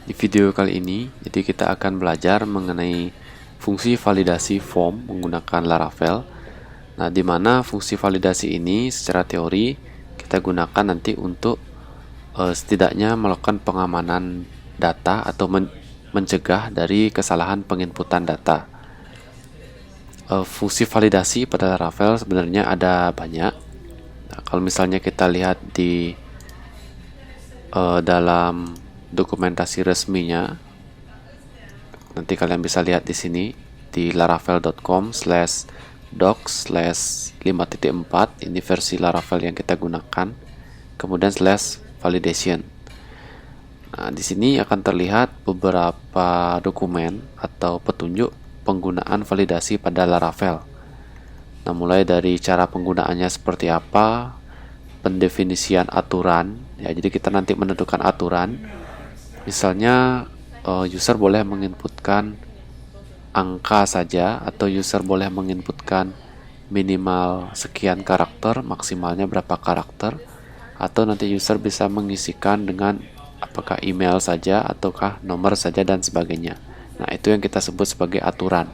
Di video kali ini, jadi kita akan belajar mengenai fungsi validasi form menggunakan Laravel. Nah, di mana fungsi validasi ini secara teori kita gunakan nanti untuk setidaknya melakukan pengamanan data atau mencegah dari kesalahan penginputan data. Fungsi validasi pada Laravel sebenarnya ada banyak. Nah, kalau misalnya kita lihat di dalam dokumentasi resminya, nanti kalian bisa lihat di sini di laravel.com/docs/5.4, ini versi Laravel yang kita gunakan, kemudian /validation. Nah, di sini akan terlihat beberapa dokumen atau petunjuk penggunaan validasi pada Laravel. Nah, mulai dari cara penggunaannya seperti apa, pendefinisian aturan, ya, jadi kita nanti menentukan aturan. Misalnya user boleh menginputkan angka saja, atau user boleh menginputkan minimal sekian karakter, maksimalnya berapa karakter, atau nanti user bisa mengisikan dengan apakah email saja ataukah nomor saja dan sebagainya. Nah, itu yang kita sebut sebagai aturan.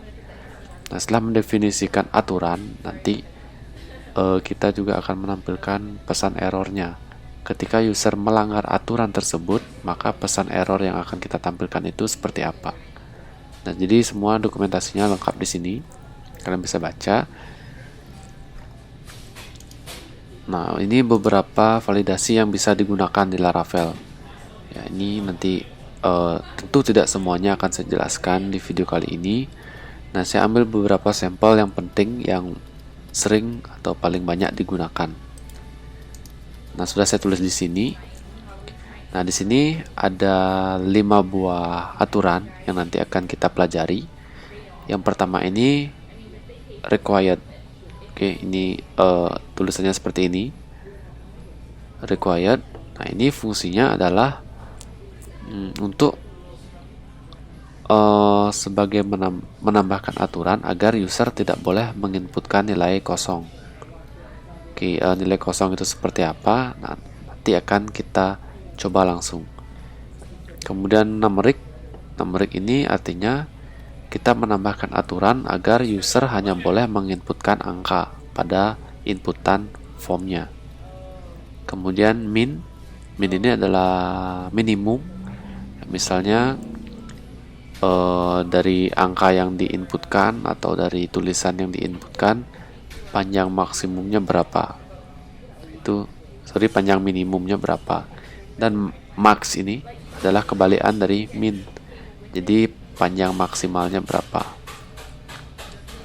Nah, setelah mendefinisikan aturan, nanti kita juga akan menampilkan pesan errornya. Ketika user melanggar aturan tersebut, maka pesan error yang akan kita tampilkan itu seperti apa. Nah, jadi semua dokumentasinya lengkap di sini. Kalian bisa baca. Nah, ini beberapa validasi yang bisa digunakan di Laravel. Ya, ini nanti tentu tidak semuanya akan saya jelaskan di video kali ini. Nah, saya ambil beberapa sampel yang penting yang sering atau paling banyak digunakan. Nah, sudah saya tulis di sini. Nah, di sini ada 5 buah aturan yang nanti akan kita pelajari. Yang pertama ini required. Oke, ini tulisannya seperti ini. Required. Nah, ini fungsinya adalah untuk sebagai menambahkan aturan agar user tidak boleh menginputkan nilai kosong. Oke, nilai kosong itu seperti apa? Nah, nanti akan kita coba langsung. Kemudian numeric ini artinya kita menambahkan aturan agar user hanya boleh menginputkan angka pada inputan formnya. Kemudian min ini adalah minimum. Misalnya dari angka yang diinputkan atau dari tulisan yang diinputkan, panjang maksimumnya berapa, panjang minimumnya berapa. Dan max ini adalah kebalikan dari min, jadi panjang maksimalnya berapa.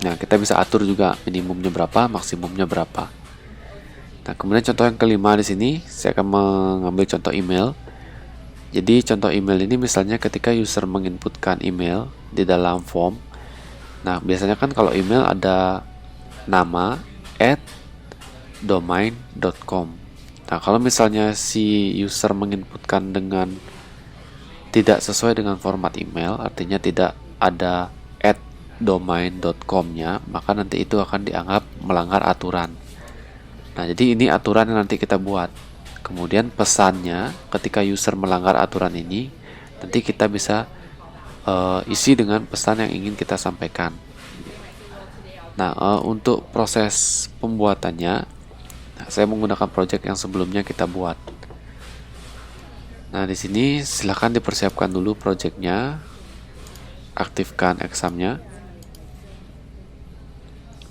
Nah, kita bisa atur juga minimumnya berapa, maksimumnya berapa. Nah, kemudian contoh yang kelima di sini saya akan mengambil contoh email. Jadi contoh email ini misalnya ketika user menginputkan email di dalam form. Nah, biasanya kan kalau email ada nama @domain.com. Nah, kalau misalnya si user menginputkan dengan tidak sesuai dengan format email, artinya tidak ada @domain.com-nya, maka nanti itu akan dianggap melanggar aturan. Nah, jadi ini aturan yang nanti kita buat. Kemudian pesannya ketika user melanggar aturan ini, nanti kita bisa isi dengan pesan yang ingin kita sampaikan. Nah, untuk proses pembuatannya, saya menggunakan project yang sebelumnya kita buat. Nah, di sini silahkan dipersiapkan dulu projectnya, aktifkan examnya,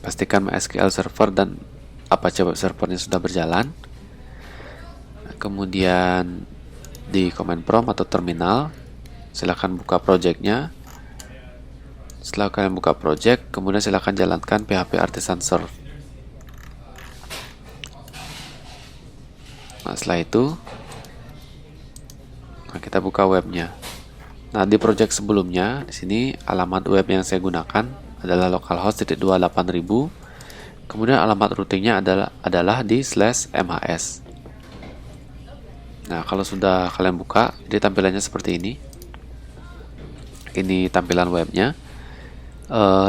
pastikan MySQL Server dan Apache Web Servernya sudah berjalan. Nah, kemudian di command prompt atau terminal, silahkan buka projectnya. Setelah kalian buka project, kemudian silahkan jalankan PHP Artisan Serve. Nah, setelah itu, kita buka webnya. Nah, di project sebelumnya, di sini alamat web yang saya gunakan adalah localhost.28000. Kemudian alamat routingnya adalah di /mhs. Nah, kalau sudah kalian buka, jadi tampilannya seperti ini. Ini tampilan webnya.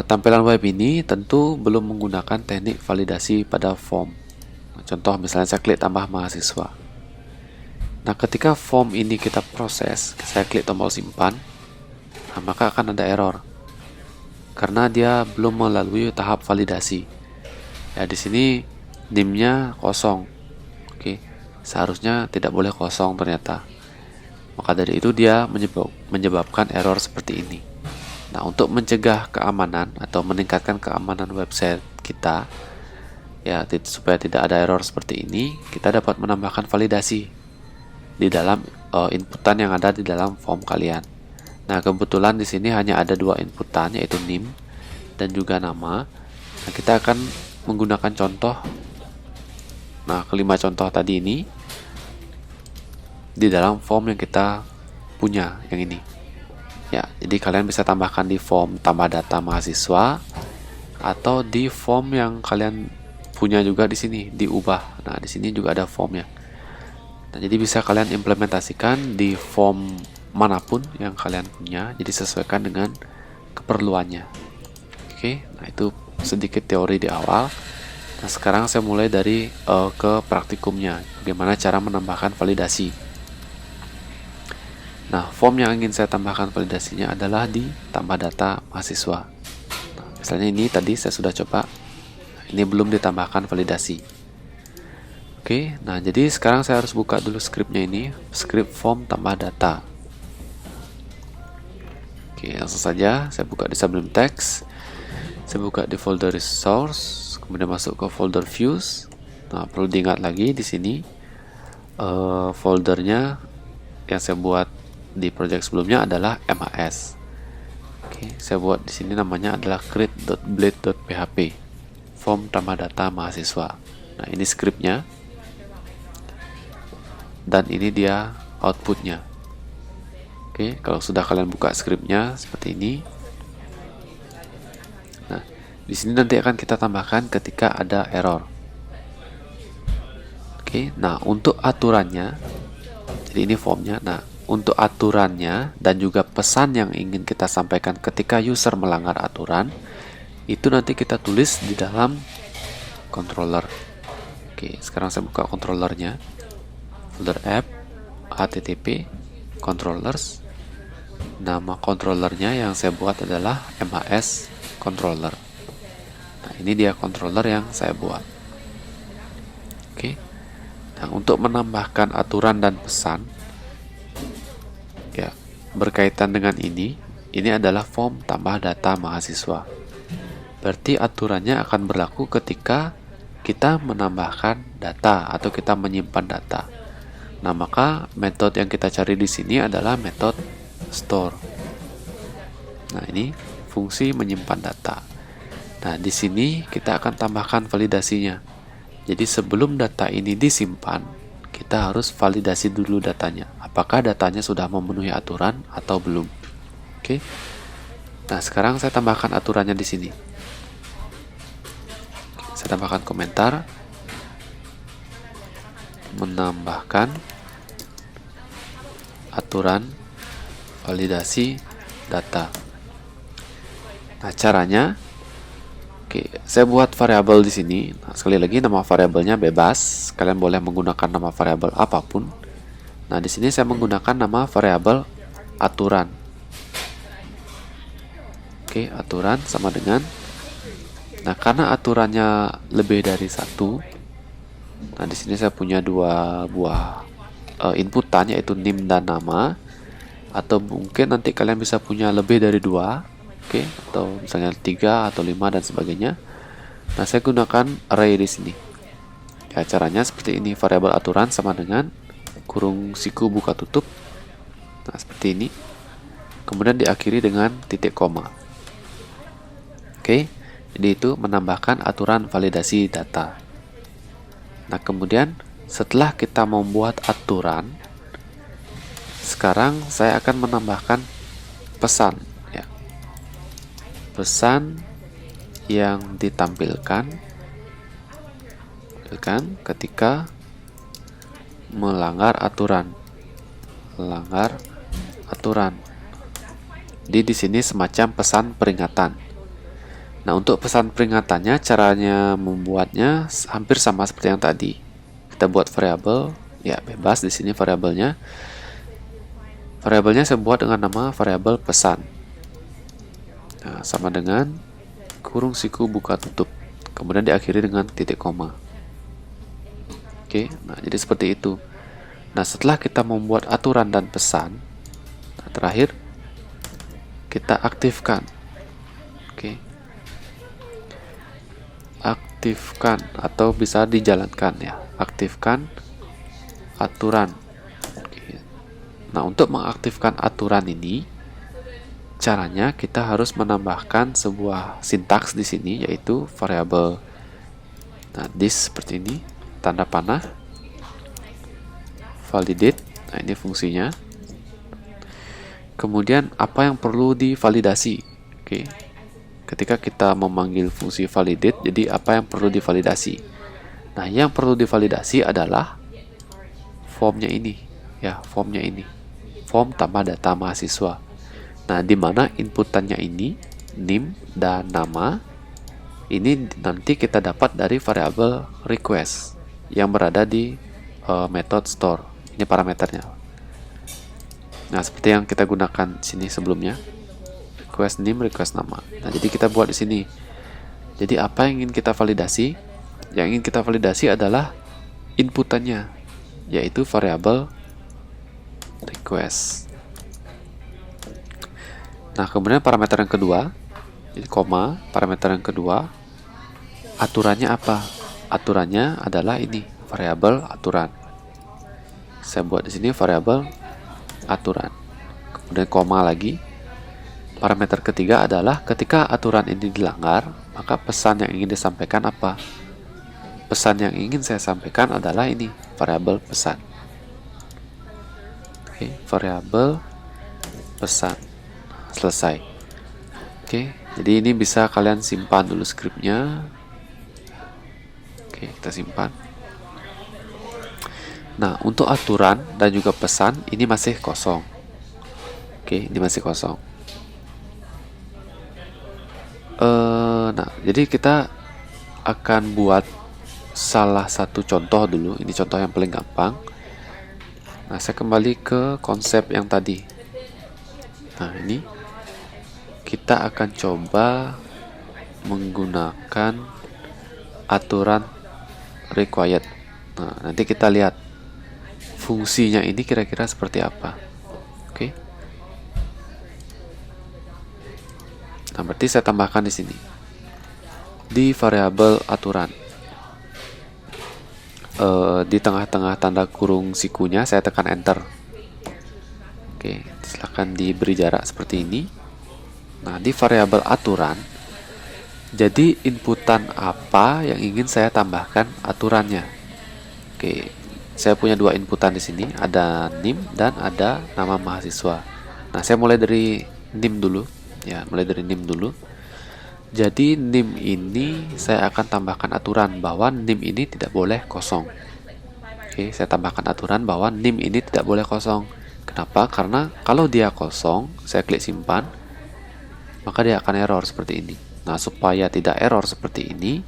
Tampilan web ini tentu belum menggunakan teknik validasi pada form. Contoh misalnya saya klik tambah mahasiswa. Nah, ketika form ini kita proses, saya klik tombol simpan, nah, maka akan ada error karena dia belum melalui tahap validasi. Ya, di sini NIM-nya kosong. Oke, seharusnya tidak boleh kosong ternyata. Maka dari itu dia menyebabkan error seperti ini. Nah, untuk mencegah keamanan atau meningkatkan keamanan website kita, ya supaya tidak ada error seperti ini, kita dapat menambahkan validasi di dalam inputan yang ada di dalam form kalian. Nah, kebetulan di sini hanya ada dua inputan, yaitu NIM dan juga nama. Nah, kita akan menggunakan contoh. Nah, kelima contoh tadi ini di dalam form yang kita punya, yang ini. Ya, jadi kalian bisa tambahkan di form tambah data mahasiswa atau di form yang kalian punya juga di sini, diubah. Nah, di sini juga ada formnya. Nah, jadi bisa kalian implementasikan di form manapun yang kalian punya, jadi sesuaikan dengan keperluannya. Oke, nah itu sedikit teori di awal. Nah, sekarang saya mulai dari ke praktikumnya, bagaimana cara menambahkan validasi. Nah, form yang ingin saya tambahkan validasinya adalah di tambah data mahasiswa. Nah, misalnya ini tadi saya sudah coba, ini belum ditambahkan validasi. Oke, nah jadi sekarang saya harus buka dulu scriptnya ini, script form tambah data. Oke, langsung saja saya buka di Sublime Text, saya buka di folder resource, kemudian masuk ke folder views. Nah, perlu diingat lagi di sini foldernya yang saya buat di project sebelumnya adalah MAS. Oke, saya buat di sini namanya adalah create.blade.php, form tambah data mahasiswa. Nah, ini scriptnya dan ini dia outputnya. Oke, kalau sudah kalian buka scriptnya seperti ini. Nah, di sini nanti akan kita tambahkan ketika ada error. Oke, nah untuk aturannya, jadi ini formnya. Nah, untuk aturannya dan juga pesan yang ingin kita sampaikan ketika user melanggar aturan, itu nanti kita tulis di dalam controller. Oke, sekarang saya buka controllernya, folder app, http, controllers. Nama controllernya yang saya buat adalah MAS controller. Nah, ini dia controller yang saya buat. Oke. Nah, untuk menambahkan aturan dan pesan, ya, berkaitan dengan ini adalah form tambah data mahasiswa. Berarti aturannya akan berlaku ketika kita menambahkan data atau kita menyimpan data. Nah, maka metode yang kita cari di sini adalah metode store. Nah, ini fungsi menyimpan data. Nah, di sini kita akan tambahkan validasinya. Jadi sebelum data ini disimpan, kita harus validasi dulu datanya. Apakah datanya sudah memenuhi aturan atau belum? Oke. Nah, sekarang saya tambahkan aturannya di sini. Saya tambahkan komentar, menambahkan aturan validasi data. Nah, caranya, oke, saya buat variabel di sini. Nah, sekali lagi nama variabelnya bebas. Kalian boleh menggunakan nama variabel apapun. Nah, di sini saya menggunakan nama variabel aturan. Oke, aturan sama dengan. Nah, karena aturannya lebih dari satu. Nah, di sini saya punya dua buah inputan, yaitu NIM dan nama. Atau mungkin nanti kalian bisa punya lebih dari dua, oke, atau misalnya 3 atau 5 dan sebagainya. Nah, saya gunakan array di sini. Ya, caranya seperti ini, variabel aturan sama dengan kurung siku buka tutup. Nah, seperti ini. Kemudian diakhiri dengan titik koma. Oke, jadi itu menambahkan aturan validasi data. Nah, kemudian setelah kita membuat aturan, sekarang saya akan menambahkan pesan, ya. Pesan yang ditampilkan ketika melanggar aturan. Di sini semacam pesan peringatan. Nah, untuk pesan peringatannya, caranya membuatnya hampir sama seperti yang tadi. Kita buat variabel Ya, bebas di sini variabelnya. Variabelnya saya buat dengan nama variabel pesan. Nah, sama dengan kurung siku buka tutup. Kemudian diakhiri dengan titik koma. Oke, nah jadi seperti itu. Nah, setelah kita membuat aturan dan pesan, nah, terakhir kita aktifkan. Oke. Aktifkan atau bisa dijalankan ya. Aktifkan aturan. Oke. Nah, untuk mengaktifkan aturan ini, caranya kita harus menambahkan sebuah sintaks di sini, yaitu variabel. Nah, this seperti ini, tanda panah, validate. Nah, ini fungsinya. Kemudian apa yang perlu divalidasi? Oke. Ketika kita memanggil fungsi validate, jadi apa yang perlu divalidasi? Nah, yang perlu divalidasi adalah formnya ini, ya, formnya ini. Form tambah data mahasiswa. Nah, di mana inputannya ini, NIM dan nama, ini nanti kita dapat dari variabel request yang berada di method store. Ini parameternya. Nah, seperti yang kita gunakan sini sebelumnya. Request NIM, request nama. Nah, jadi kita buat di sini. Jadi apa yang ingin kita validasi? Yang ingin kita validasi adalah inputannya, yaitu variabel request. Nah, kemudian parameter yang kedua, jadi koma, parameter yang kedua, aturannya apa? Aturannya adalah ini, variabel aturan. Saya buat di sini variabel aturan. Kemudian koma lagi. Parameter ketiga adalah ketika aturan ini dilanggar, maka pesan yang ingin disampaikan apa? Pesan yang ingin saya sampaikan adalah ini, variabel pesan. Oke, variabel pesan. Selesai. Oke, jadi ini bisa kalian simpan dulu skripnya. Oke, kita simpan. Nah, untuk aturan dan juga pesan ini masih kosong. Oke, ini masih kosong. Nah, jadi kita akan buat salah satu contoh dulu. Ini contoh yang paling gampang. Nah, saya kembali ke konsep yang tadi. Nah, ini kita akan coba menggunakan aturan required. Nah, nanti kita lihat fungsinya ini kira-kira seperti apa. Oke. Nah, berarti saya tambahkan di sini. Di variabel aturan. Di tengah-tengah tanda kurung sikunya saya tekan enter. Oke, silahkan diberi jarak seperti ini. Nah, di variabel aturan, jadi inputan apa yang ingin saya tambahkan aturannya. Oke, saya punya dua inputan di sini, ada NIM dan ada nama mahasiswa. Nah, saya mulai dari NIM dulu, ya, mulai dari NIM dulu. Jadi NIM ini saya akan tambahkan aturan bahwa NIM ini tidak boleh kosong. Oke, saya tambahkan aturan bahwa NIM ini tidak boleh kosong. Kenapa? Karena kalau dia kosong, saya klik simpan, maka dia akan error seperti ini. Nah, supaya tidak error seperti ini,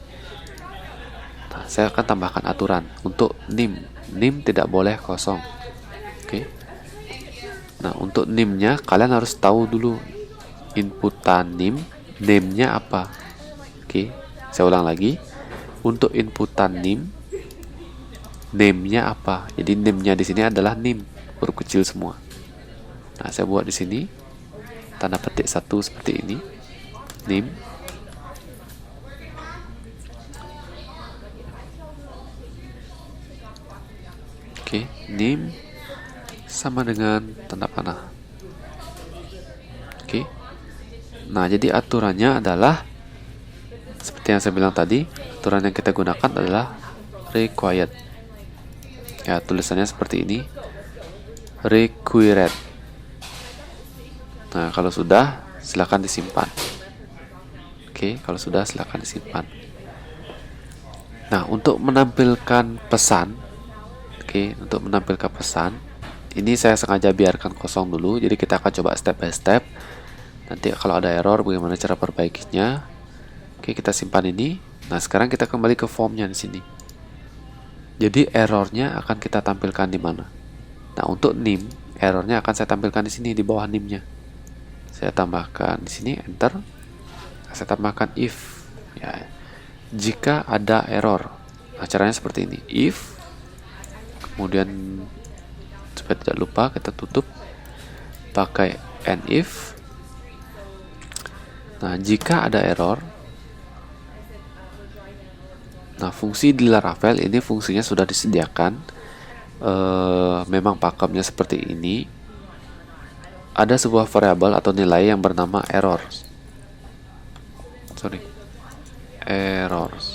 nah, saya akan tambahkan aturan untuk NIM. NIM tidak boleh kosong. Oke. Nah, untuk NIM-nya kalian harus tahu dulu inputan NIM, name-nya apa. Oke, saya ulang lagi. Untuk inputan NIM, name-nya apa? Jadi name-nya di sini adalah NIM, huruf kecil semua. Nah, saya buat di sini tanda petik 1 seperti ini. NIM. Oke, NIM sama dengan tanda panah. Oke. Nah, jadi aturannya adalah seperti yang saya bilang tadi, aturan yang kita gunakan adalah required. Ya, tulisannya seperti ini. Required. Nah, kalau sudah, silakan disimpan. Oke, kalau sudah silakan disimpan. Nah, untuk menampilkan pesan, untuk menampilkan pesan, ini saya sengaja biarkan kosong dulu. Jadi kita akan coba step by step. Nanti kalau ada error, bagaimana cara perbaikinya. Oke, kita simpan ini. Nah, sekarang kita kembali ke formnya di sini. Jadi errornya akan kita tampilkan di mana? Nah, untuk nim, errornya akan saya tampilkan di sini di bawah nimnya. Saya tambahkan di sini enter. Saya tambahkan if. Ya, jika ada error. Nah, caranya seperti ini. If, kemudian supaya tidak lupa kita tutup pakai and if. Nah, jika ada error, nah fungsi di Laravel ini fungsinya sudah disediakan. Memang pakemnya seperti ini. Ada sebuah variabel atau nilai yang bernama errors. Errors.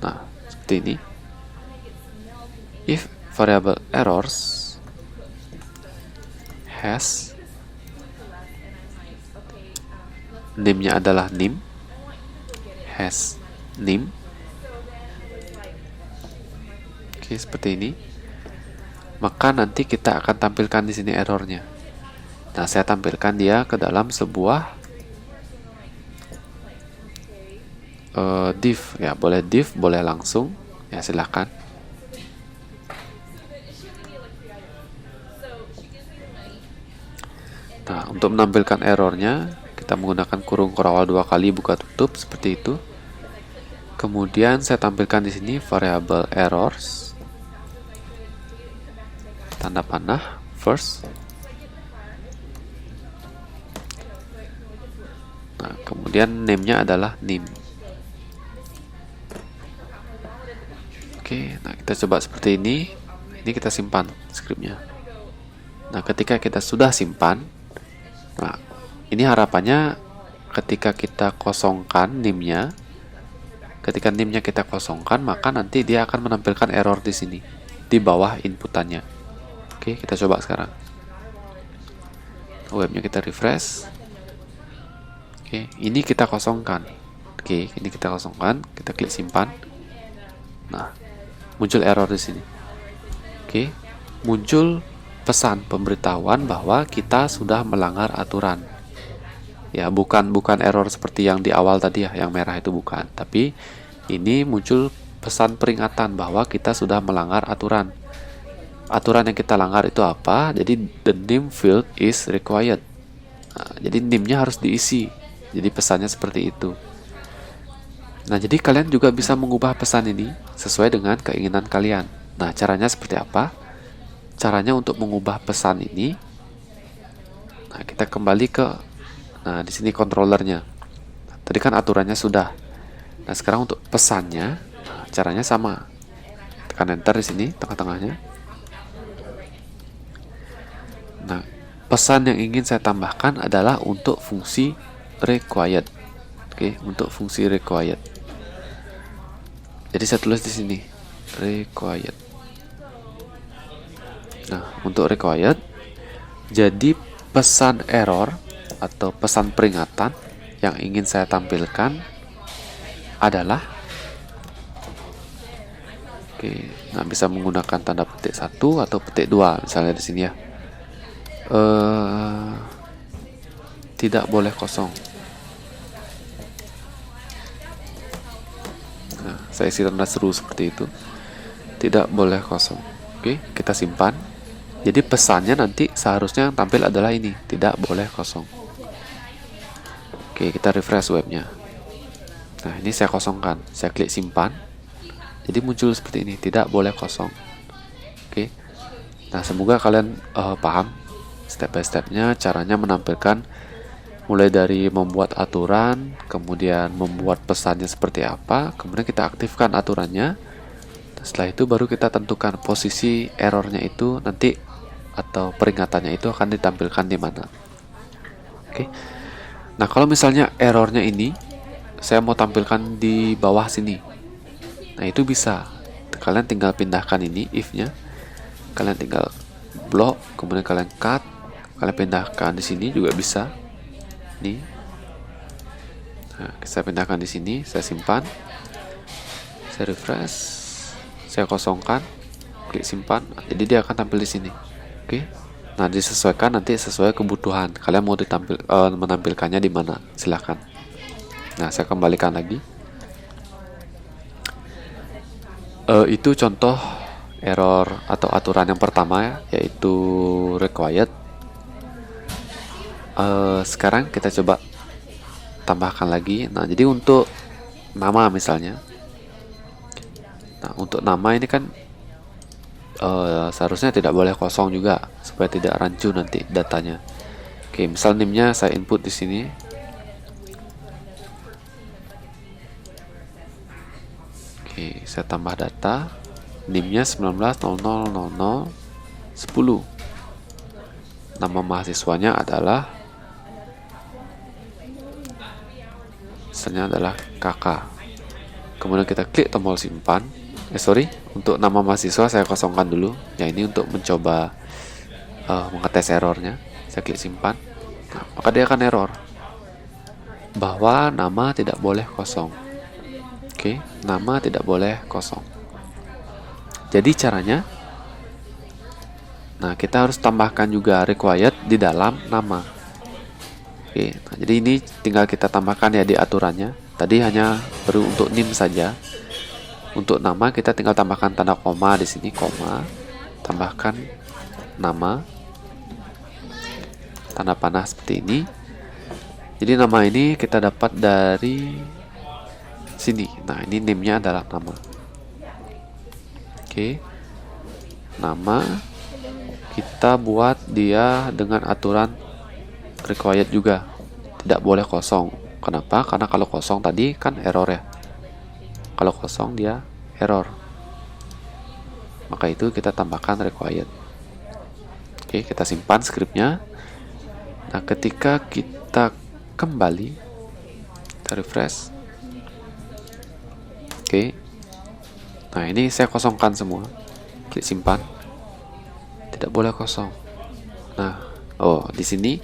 Nah, seperti ini. If variable errors has, name-nya adalah nim, has nim. Oke, seperti ini. Maka nanti kita akan tampilkan di sini errornya. Nah, saya tampilkan dia ke dalam sebuah div. Ya, boleh div, boleh langsung. Ya, silahkan. Nah, untuk menampilkan errornya, kita menggunakan kurung kurawal 2 kali buka tutup seperti itu. Kemudian saya tampilkan di sini variabel errors, tanda panah first. Nah, kemudian name-nya adalah nim. Oke, nah kita coba seperti ini. Ini kita simpan skripnya. Nah, ketika kita sudah simpan, nah ini harapannya ketika kita kosongkan nim-nya, ketika nim-nya kita kosongkan, maka nanti dia akan menampilkan error di sini di bawah inputannya. Oke, kita coba sekarang. Webnya kita refresh. Oke, ini kita kosongkan. Oke, ini kita kosongkan. Kita klik simpan. Nah, muncul error di sini. Oke, muncul pesan pemberitahuan bahwa kita sudah melanggar aturan. Ya, bukan error seperti yang di awal tadi ya, yang merah itu bukan. Tapi ini muncul pesan peringatan bahwa kita sudah melanggar aturan. Aturan yang kita langgar itu apa? Jadi the name field is required. Nah, jadi name-nya harus diisi. Jadi pesannya seperti itu. Nah, jadi kalian juga bisa mengubah pesan ini sesuai dengan keinginan kalian. Nah, caranya seperti apa? Caranya untuk mengubah pesan ini, nah kita kembali ke, nah di sini controllernya. Tadi kan aturannya sudah. Nah, sekarang untuk pesannya, nah, caranya sama. Tekan enter di sini tengah-tengahnya. Nah, pesan yang ingin saya tambahkan adalah untuk fungsi required. Oke, untuk fungsi required. Jadi saya tulis di sini required. Nah, untuk required, jadi pesan error atau pesan peringatan yang ingin saya tampilkan adalah, oke, nah bisa menggunakan tanda petik 1 atau petik 2 misalnya di sini ya. Tidak boleh kosong. Nah, saya isi tanda seru seperti itu. Tidak boleh kosong. Oke, kita simpan. Jadi pesannya nanti seharusnya yang tampil adalah ini, tidak boleh kosong. Oke, kita refresh webnya. Nah, ini saya kosongkan. Saya klik simpan. Jadi muncul seperti ini, tidak boleh kosong. Oke. Nah, semoga kalian paham step by stepnya, caranya menampilkan mulai dari membuat aturan, kemudian membuat pesannya seperti apa, kemudian kita aktifkan aturannya. Setelah itu baru kita tentukan posisi errornya itu nanti, atau peringatannya itu akan ditampilkan di mana. Oke. Nah, kalau misalnya errornya ini saya mau tampilkan di bawah sini, nah itu bisa. Kalian tinggal pindahkan ini if-nya. Kalian tinggal blok, kemudian kalian cut, kalian pindahkan di sini juga bisa. Nih. Nah, saya pindahkan di sini, saya simpan. Saya refresh. Saya kosongkan, klik simpan. Jadi dia akan tampil di sini. Oke. Nah, disesuaikan nanti sesuai kebutuhan. Kalian mau menampilkannya di mana? Silahkan. Nah, saya kembalikan lagi. Itu contoh error atau aturan yang pertama, yaitu required. Sekarang kita coba tambahkan lagi. Nah, jadi untuk nama misalnya, nah untuk nama ini kan seharusnya tidak boleh kosong juga supaya tidak rancu nanti datanya. Oke, misal name-nya saya input di sini. Oke, saya tambah data. NIM-nya 19.00.00.10. Nama mahasiswanya adalah kakak. Kemudian kita klik tombol simpan. Untuk nama mahasiswa saya kosongkan dulu. Ya, ini untuk mencoba mengetes errornya. Saya klik simpan. Nah, maka dia akan error bahwa nama tidak boleh kosong. Oke, nama tidak boleh kosong. Jadi caranya, nah kita harus tambahkan juga required di dalam nama. Oke, nah jadi ini tinggal kita tambahkan ya di aturannya. Tadi hanya perlu untuk name saja. Untuk nama kita tinggal tambahkan tanda koma di sini, koma, tambahkan nama, tanda panah seperti ini. Jadi nama ini kita dapat dari sini. Nah, ini name-nya adalah nama. Oke, nama kita buat dia dengan aturan required juga, tidak boleh kosong. Kenapa? Karena kalau kosong tadi kan error ya. Kalau kosong dia error. Maka itu kita tambahkan required. Oke, kita simpan scriptnya. Nah, ketika kita kembali, kita refresh. Oke. Nah, ini saya kosongkan semua. Klik simpan. Tidak boleh kosong. Nah, di sini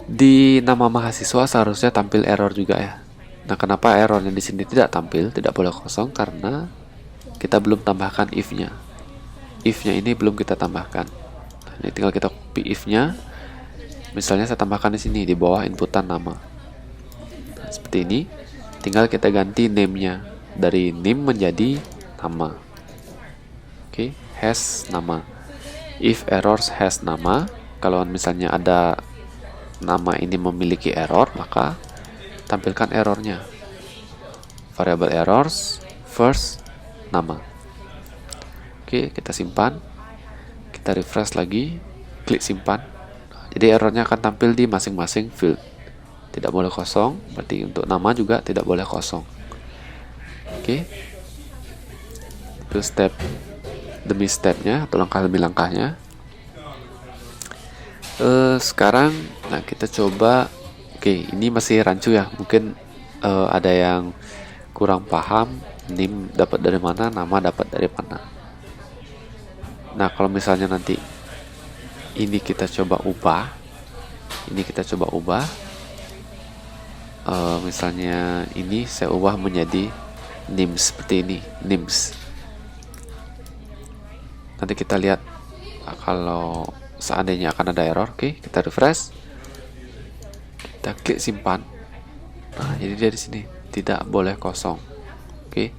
di nama mahasiswa seharusnya tampil error juga ya. Nah, kenapa errornya di sini tidak tampil, tidak boleh kosong? Karena kita belum tambahkan if-nya. If-nya ini belum kita tambahkan. Nah, ini tinggal kita copy if-nya. Misalnya saya tambahkan di sini di bawah inputan nama. Nah, seperti ini. Tinggal kita ganti name-nya. Dari name menjadi nama. Oke, has nama. If errors has nama, kalau misalnya ada nama ini memiliki error, maka tampilkan errornya. Variable errors first nama. Oke, kita simpan. Kita refresh lagi, klik simpan. Jadi errornya akan tampil di masing-masing field. Tidak boleh kosong, berarti untuk nama juga tidak boleh kosong. Oke, itu step demi stepnya atau langkah demi langkahnya. Sekarang, nah kita coba. Oke, ini masih rancu ya. Mungkin ada yang kurang paham. NIM dapat dari mana, nama dapat dari mana. Nah, kalau misalnya nanti ini kita coba ubah, misalnya ini saya ubah menjadi names seperti ini, names. Nanti kita lihat kalau seandainya akan ada error. Oke, kita refresh, kita klik simpan. Nah, jadi dari sini tidak boleh kosong. Oke,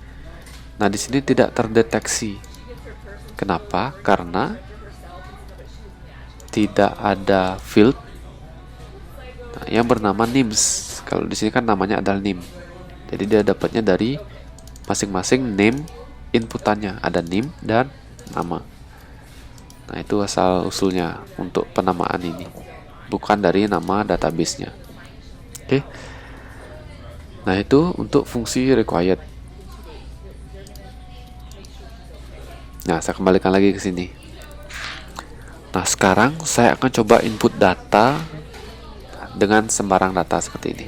nah di sini tidak terdeteksi. Kenapa? Karena tidak ada field yang bernama names. Kalau di sini kan namanya adalah name. Jadi dia dapatnya dari masing-masing name inputannya, ada name dan nama. Nah, itu asal usulnya untuk penamaan ini, bukan dari nama database-nya. Oke. Nah, itu untuk fungsi required. Nah, saya kembalikan lagi ke sini. Nah, sekarang saya akan coba input data dengan sembarang data seperti ini.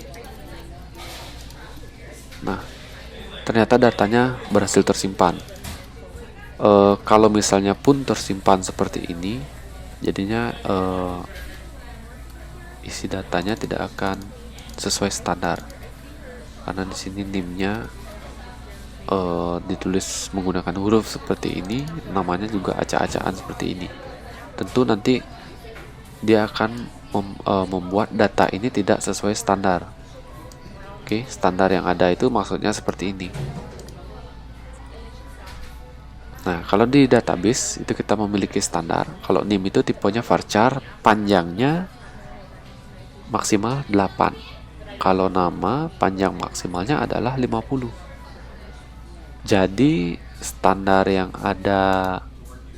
Nah, ternyata datanya berhasil tersimpan. Kalau misalnya pun tersimpan seperti ini, jadinya isi datanya tidak akan sesuai standar, karena di sini NIM-nya ditulis menggunakan huruf seperti ini, namanya juga acak-acakan seperti ini. Tentu nanti dia akan membuat data ini tidak sesuai standar. Oke, standar yang ada itu maksudnya seperti ini. Nah, kalau di database itu kita memiliki standar. Kalau name itu tipenya varchar, panjangnya maksimal 8. Kalau nama, panjang maksimalnya adalah 50. Jadi standar yang ada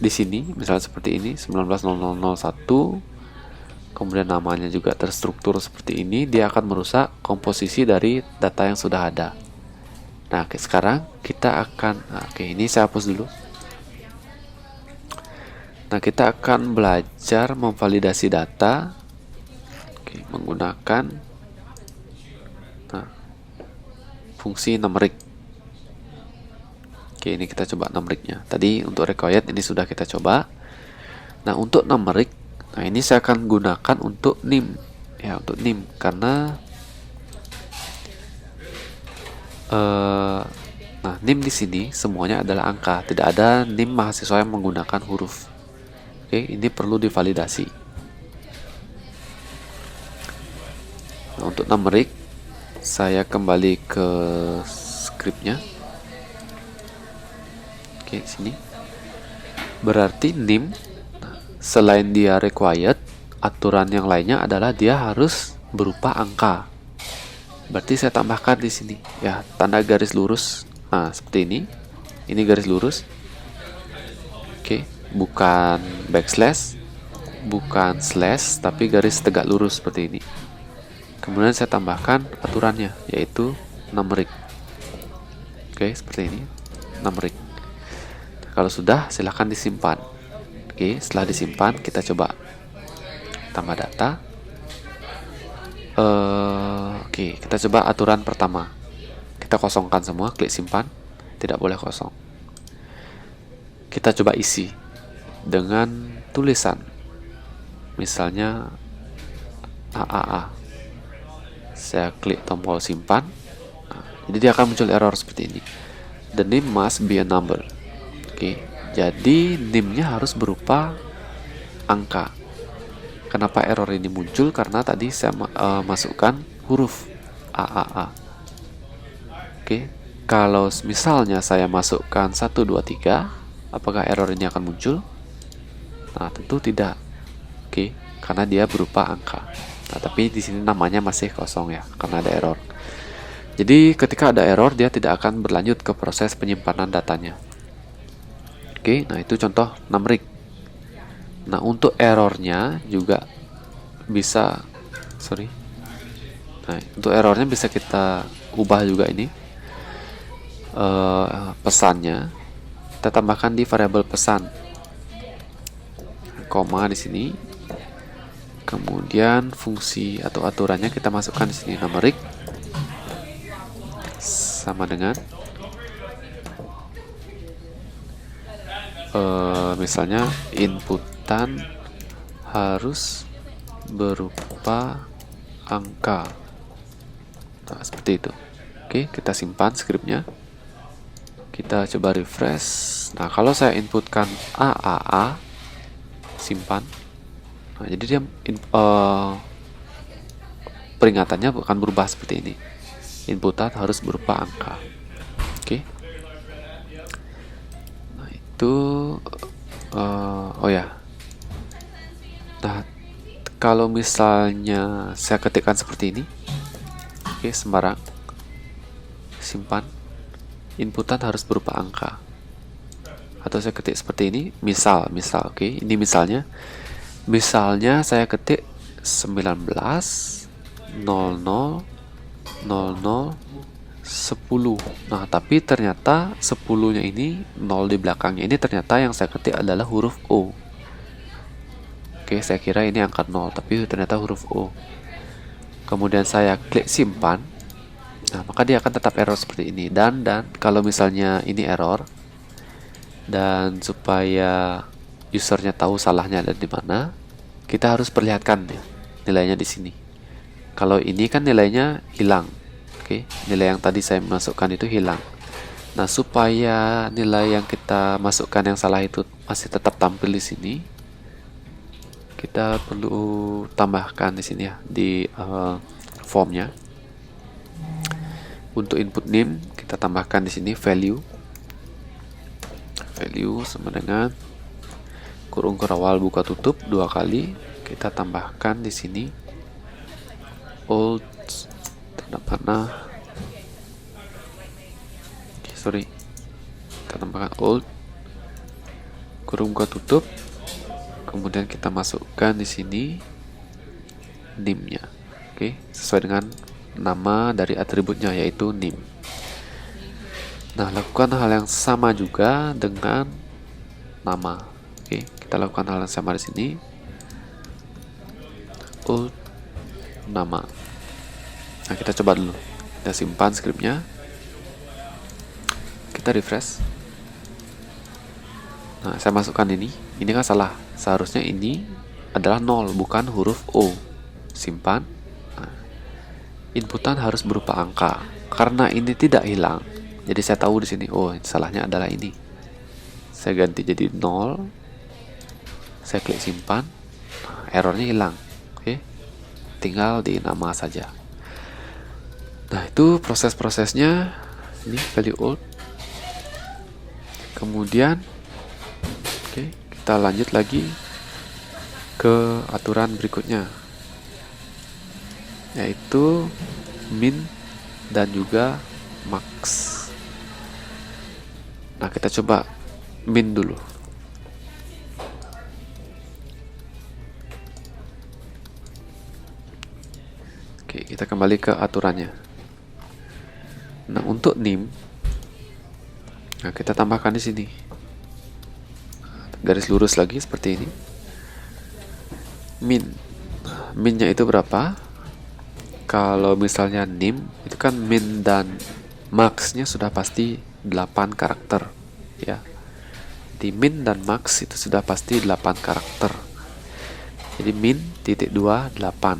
di sini, misalnya seperti ini, 19.0001, kemudian namanya juga terstruktur seperti ini, dia akan merusak komposisi dari data yang sudah ada. Nah, sekarang kita akan, ini saya hapus dulu. Nah, kita akan belajar memvalidasi data menggunakan fungsi numerik. Ini kita coba numeriknya. Tadi untuk required ini sudah kita coba. Nah, untuk numerik, ini saya akan gunakan untuk nim. Ya, untuk nim karena nim di sini semuanya adalah angka. Tidak ada nim mahasiswa yang menggunakan huruf. Ini perlu divalidasi. Nah, untuk numerik, saya kembali ke scriptnya. Sini. Berarti nim, selain dia required, aturan yang lainnya adalah dia harus berupa angka. Berarti saya tambahkan di sini, ya, tanda garis lurus. Nah, seperti ini. Ini garis lurus. Bukan backslash, bukan slash, tapi garis tegak lurus seperti ini. Kemudian saya tambahkan aturannya, yaitu numerik. Seperti ini, numerik. Kalau sudah, silahkan disimpan. Setelah disimpan, kita coba tambah data. Kita coba aturan pertama. Kita kosongkan semua, klik simpan. Tidak boleh kosong. Kita coba isi dengan tulisan, misalnya AAA. Saya klik tombol simpan. Jadi dia akan muncul error seperti ini. The name must be a number. Jadi name-nya harus berupa angka. Kenapa error ini muncul? Karena tadi saya masukkan huruf AAA. Kalau misalnya saya masukkan 1, 2, 3, apakah error ini akan muncul? Nah, tentu tidak. Karena dia berupa angka. Nah, tapi di sini namanya masih kosong ya, karena ada error. Jadi ketika ada error, dia tidak akan berlanjut ke proses penyimpanan datanya. Nah itu contoh numerik. Nah, untuk errornya juga bisa, untuk errornya bisa kita ubah juga ini. Pesannya kita tambahkan di variabel pesan, koma di sini. Kemudian fungsi atau aturannya kita masukkan di sini, numerik sama dengan misalnya inputan harus berupa angka. Nah, seperti itu. Kita simpan skripnya. Kita coba refresh. Nah, kalau saya inputkan AAA, simpan. Nah, jadi dia peringatannya akan berubah seperti ini. Inputan harus berupa angka. Nah, itu Nah, kalau misalnya saya ketikkan seperti ini, sembarang, simpan, inputan harus berupa angka. Atau saya ketik seperti ini, misal, ini misalnya saya ketik 19 00 00 10. Nah, tapi ternyata 10-nya ini 0 di belakangnya ini ternyata yang saya ketik adalah huruf O. Saya kira ini angka 0, tapi ternyata huruf O. Kemudian saya klik simpan. Nah, maka dia akan tetap error seperti ini. Dan kalau misalnya ini error, dan supaya usernya tahu salahnya ada di mana, kita harus perlihatkan nilainya di sini. Kalau ini kan nilainya hilang. Nilai yang tadi saya masukkan itu hilang. Nah, supaya nilai yang kita masukkan yang salah itu masih tetap tampil di sini, kita perlu tambahkan di sini ya, di formnya. Untuk input name kita tambahkan di sini value value sama dengan kurung awal buka tutup 2 kali. Kita tambahkan di sini old tanda panah, kita tambahkan old kurung buka tutup, kemudian kita masukkan di sini nim-nya. Oke, sesuai dengan nama dari atributnya yaitu nim. Nah, lakukan hal yang sama juga dengan nama. Oke, kita lakukan hal yang sama di sini. Old nama. Nah, kita coba dulu. Kita simpan skripnya. Kita refresh. Nah, saya masukkan ini. Ini kan salah. Seharusnya ini adalah 0, bukan huruf O. Simpan. Nah, inputan harus berupa angka. Karena ini tidak hilang, jadi saya tahu di sini, oh, salahnya adalah ini. Saya ganti jadi 0. Saya klik simpan. Nah, errornya hilang. Oke. Tinggal di nama saja. Nah, itu proses-prosesnya. Ini value old. Kemudian oke, kita lanjut lagi ke aturan berikutnya, yaitu min dan juga max. Nah, kita coba min dulu. Oke, kita kembali ke aturannya. Nah, untuk nim, nah, kita tambahkan di sini garis lurus lagi seperti ini. Minnya itu berapa? Kalau misalnya nim itu kan min dan maxnya sudah pasti 8 karakter ya. Di min dan max itu sudah pasti 8 karakter. Jadi min titik 2 8.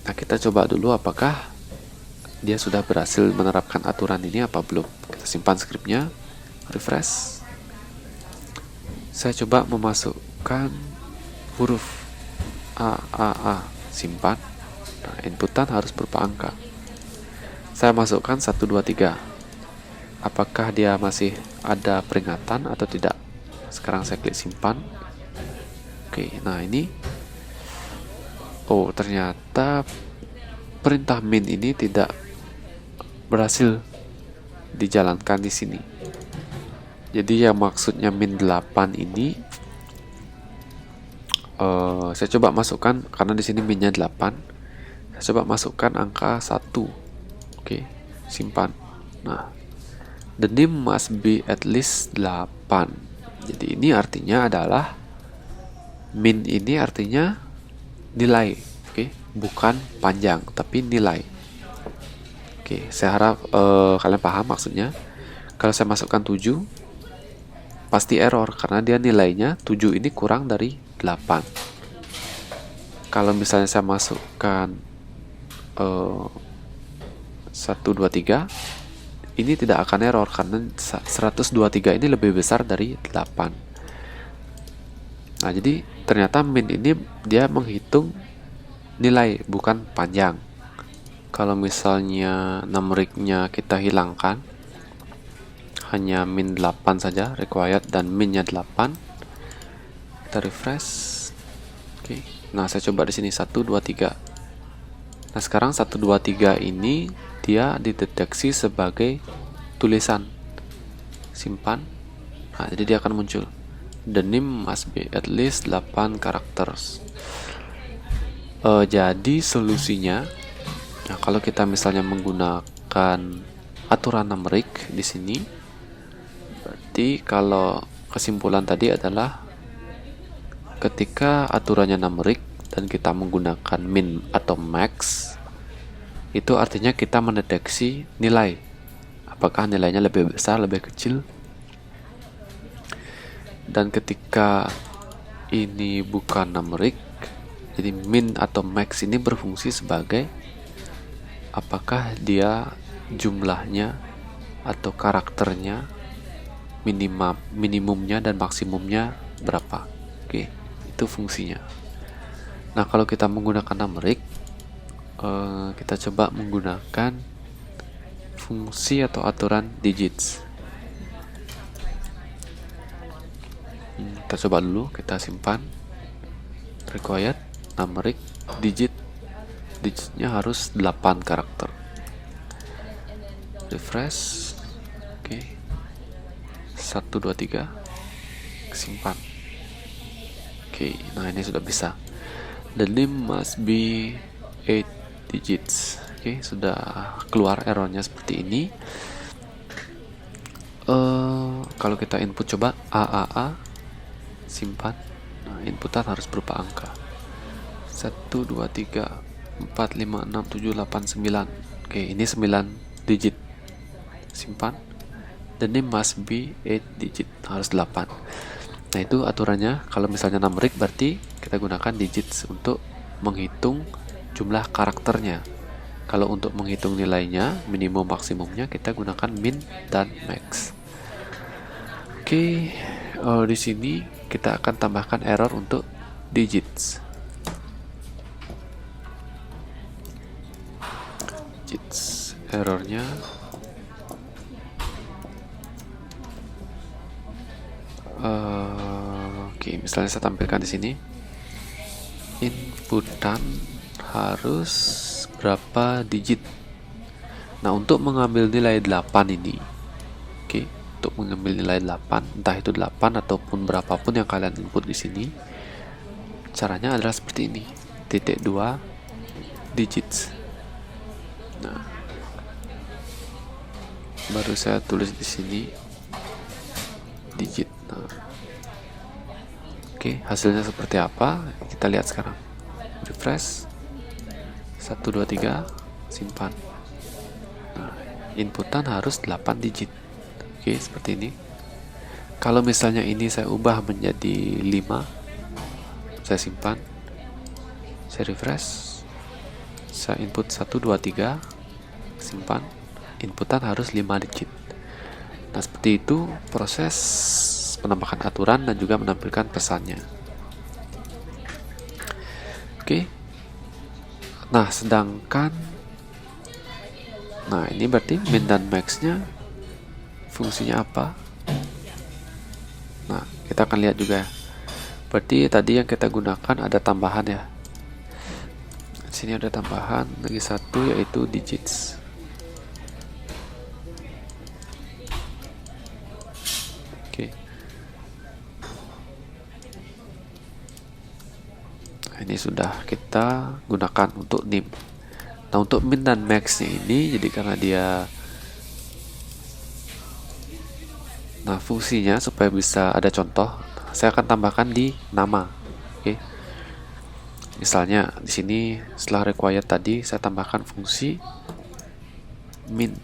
Nah, kita coba dulu apakah dia sudah berhasil menerapkan aturan ini apa belum. Kita simpan skripnya, refresh. Saya coba memasukkan huruf A, simpan. Nah, inputan harus berupa angka. Saya masukkan 1 2 3. Apakah dia masih ada peringatan atau tidak? Sekarang saya klik simpan. Oke, nah ini. Oh, ternyata perintah min ini tidak berhasil dijalankan di sini. Jadi yang maksudnya min 8 ini saya coba masukkan, karena di sini minnya 8. Saya coba masukkan angka 1. Oke, simpan. Nah, the name must be at least 8. Jadi ini artinya adalah min ini artinya nilai. Oke, bukan panjang tapi nilai. Oke, saya harap kalian paham maksudnya. Kalau saya masukkan 7 pasti error karena dia nilainya 7 ini kurang dari 8. Kalau misalnya saya masukkan 1 2 3, ini tidak akan error karena 123 ini lebih besar dari 8. Nah, jadi ternyata min ini dia menghitung nilai bukan panjang. Kalau misalnya numericnya kita hilangkan, hanya min 8 saja required dan minnya 8. Kita refresh. Oke. Nah, saya coba di sini 1 2 3. Nah, sekarang 1 2 3 ini dia dideteksi sebagai tulisan. Simpan. Nah, jadi dia akan muncul. The name must be at least 8 characters. Jadi solusinya, nah, kalau kita misalnya menggunakan aturan numerik di sini, berarti kalau kesimpulan tadi adalah ketika aturannya numerik dan kita menggunakan min atau max, itu artinya kita mendeteksi nilai. Apakah nilainya lebih besar, lebih kecil. Dan ketika ini bukan numerik, jadi min atau max ini berfungsi sebagai apakah dia jumlahnya atau karakternya minimumnya dan maksimumnya berapa. Oke, itu fungsinya. Nah, kalau kita menggunakan numerik, kita coba menggunakan fungsi atau aturan digits. Kita coba dulu, kita simpan. Required numeric digitnya harus 8 karakter. Refresh. Oke. 1 2 3 simpan. Oke, nah ini sudah bisa. The name must be 8 digits. Oke, sudah keluar errornya seperti ini. Kalau kita input coba AAA, simpan. Nah, inputan harus berupa angka 1 2 3 4 5 6 7 8 9. Oke, ini 9 digit. Simpan. The name must be 8 digit, harus 8. Nah, itu aturannya. Kalau misalnya numeric berarti kita gunakan digits untuk menghitung jumlah karakternya. Kalau untuk menghitung nilainya, minimum maksimumnya, kita gunakan min dan max. Oke, di sini kita akan tambahkan error untuk digits. Errornya oke, misalnya saya tampilkan di sini. Inputan harus berapa digit. Nah, untuk mengambil nilai 8 ini, oke, untuk mengambil nilai 8, entah itu 8 ataupun berapapun yang kalian input di sini, caranya adalah seperti ini. Titik 2 digits. Nah, baru saya tulis di sini digit. Nah, oke, hasilnya seperti apa? Kita lihat sekarang. Refresh. 1 2 3 simpan. Nah, inputan harus 8 digit. Oke, seperti ini. Kalau misalnya ini saya ubah menjadi 5, saya simpan, saya refresh, saya input 1 2 3 simpan, inputan harus 5 digit. Nah, seperti itu proses penambahan aturan dan juga menampilkan pesannya. Oke. Nah, sedangkan ini berarti min dan max-nya fungsinya apa? Nah, kita akan lihat juga. Berarti tadi yang kita gunakan ada tambahan ya. Di sini ada tambahan lagi satu, yaitu digits. Oke. Ini sudah kita gunakan untuk nim. Nah, untuk min dan max-nya ini, jadi karena dia, nah, fungsinya supaya bisa ada contoh, saya akan tambahkan di nama. Oke. Misalnya di sini setelah required tadi saya tambahkan fungsi min.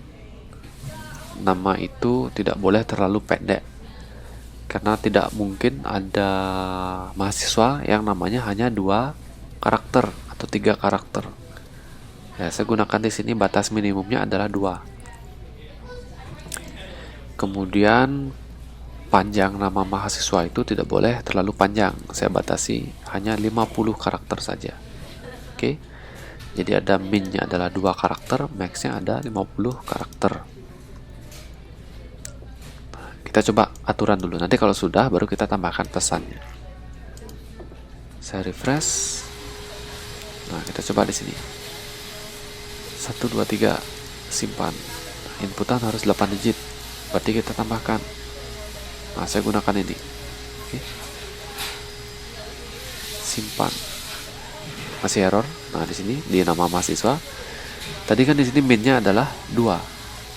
Nama itu tidak boleh terlalu pendek, karena tidak mungkin ada mahasiswa yang namanya hanya 2 karakter atau 3 karakter. Ya, saya gunakan di sini batas minimumnya adalah 2. Kemudian panjang nama mahasiswa itu tidak boleh terlalu panjang. Saya batasi hanya 50 karakter saja. Oke. Jadi ada min-nya adalah 2 karakter, max-nya ada 50 karakter. Kita coba aturan dulu. Nanti kalau sudah baru kita tambahkan pesannya. Saya refresh. Nah, kita coba di sini. 1 2 3 simpan. Inputan harus 8 digit. Berarti kita tambahkan. Nah, saya gunakan ini. Oke. Simpan. Masih error. Nah, di sini di nama mahasiswa. Tadi kan di sini min-nya adalah 2.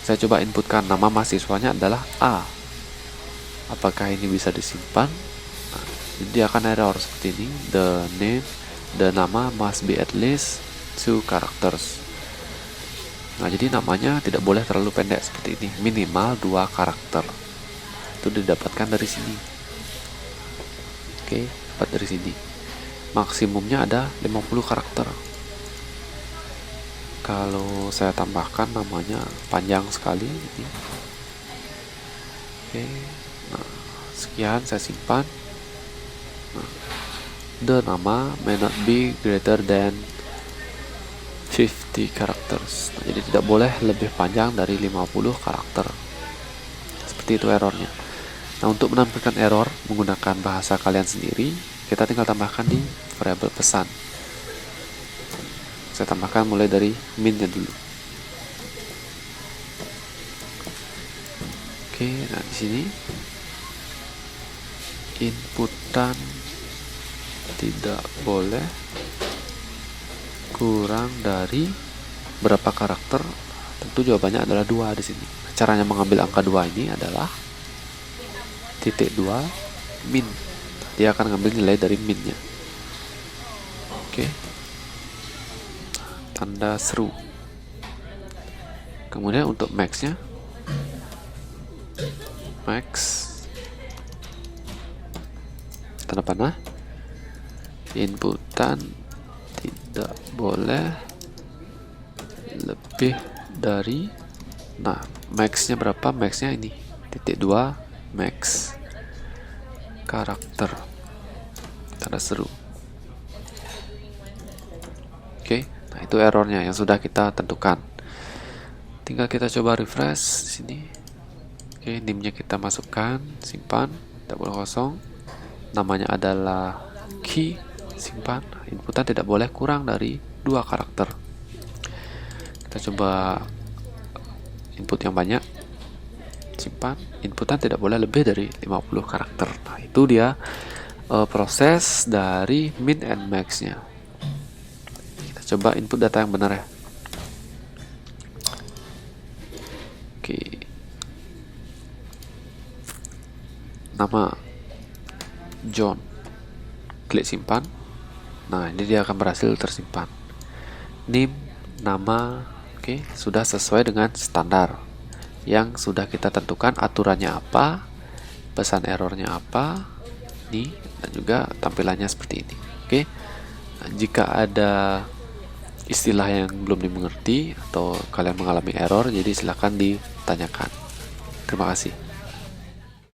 Saya coba inputkan nama mahasiswanya adalah A. Apakah ini bisa disimpan? Nah, jadi akan error seperti ini. The nama must be at least 2 characters. Nah, jadi namanya tidak boleh terlalu pendek seperti ini. Minimal 2 karakter. Itu didapatkan dari sini. Oke, dapat dari sini. Maksimumnya ada 50 karakter. Kalau saya tambahkan namanya panjang sekali ini. Oke. Nah, sekian saya simpan. Nah, the nama may not be greater than 50 characters. Nah, jadi tidak boleh lebih panjang dari 50 karakter. Seperti itu errornya. Nah, untuk menampilkan error menggunakan bahasa kalian sendiri, kita tinggal tambahkan di variabel pesan. Saya tambahkan mulai dari min-nya dulu. Oke, nah di sini inputan tidak boleh kurang dari berapa karakter. Tentu jawabannya adalah 2 di sini. Caranya mengambil angka 2 ini adalah titik 2 min. Dia akan ngambil nilai dari min-nya. Oke. Tanda seru. Kemudian untuk max-nya, max tanda panah, inputan tidak boleh lebih dari, nah max-nya berapa? Max-nya ini titik 2 max karakter, tanda seru. Oke, nah itu errornya yang sudah kita tentukan. Tinggal kita coba refresh di sini. Oke, nim-nya kita masukkan, simpan, tidak boleh kosong. Namanya adalah key, simpan. Inputan tidak boleh kurang dari 2 karakter. Kita coba input yang banyak, simpan. Inputan tidak boleh lebih dari 50 karakter. Nah, itu dia proses dari min and max-nya. Kita coba input data yang benar ya. Oke. Nama John, klik simpan. Nah, ini dia akan berhasil tersimpan. Nim, nama, oke, sudah sesuai dengan standar yang sudah kita tentukan, aturannya apa, pesan errornya apa, nih, dan juga tampilannya seperti ini. Oke, nah, jika ada istilah yang belum dimengerti atau kalian mengalami error, jadi silakan ditanyakan. Terima kasih.